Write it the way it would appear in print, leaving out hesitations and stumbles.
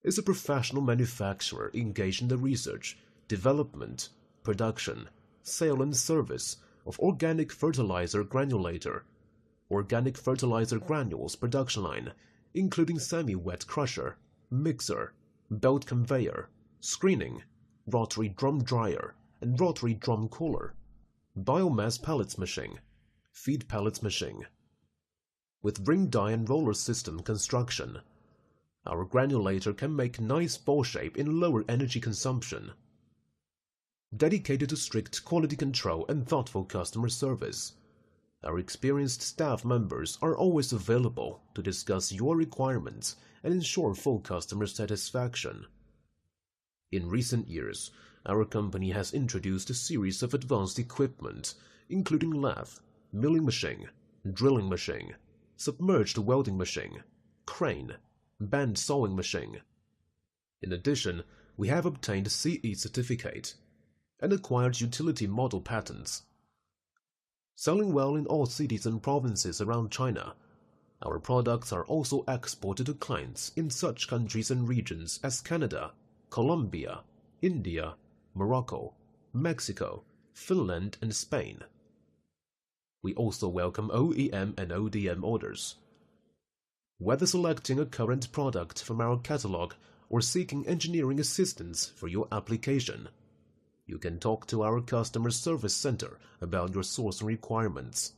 is a professional manufacturer engaged in the research, development, production, sale and service of organic fertilizer granulator, organic fertilizer granules production line, including semi-wet crusher, mixer, belt conveyor, screening, rotary drum dryer, and rotary drum cooler, biomass pellets machine, feed pellets machine. With ring die and roller system construction, our granulator can make nice ball shape in lower energy consumption. Dedicated to strict quality control and thoughtful customer service, our experienced staff members are always available to discuss your requirements and ensure full customer satisfaction. In recent years, our company has introduced a series of advanced equipment, including lathe, milling machine, drilling machine, submerged welding machine, crane, band sawing machine. In addition, we have obtained CE certificate and acquired utility model patents. Selling well in all cities and provinces around China, our products are also exported to clients in such countries and regions as Canada, Colombia, India, Morocco, Mexico, Finland, and Spain. We also welcome OEM and ODM orders. Whether selecting a current product from our catalog or seeking engineering assistance for your application, you can talk to our customer service center about your sourcing requirements.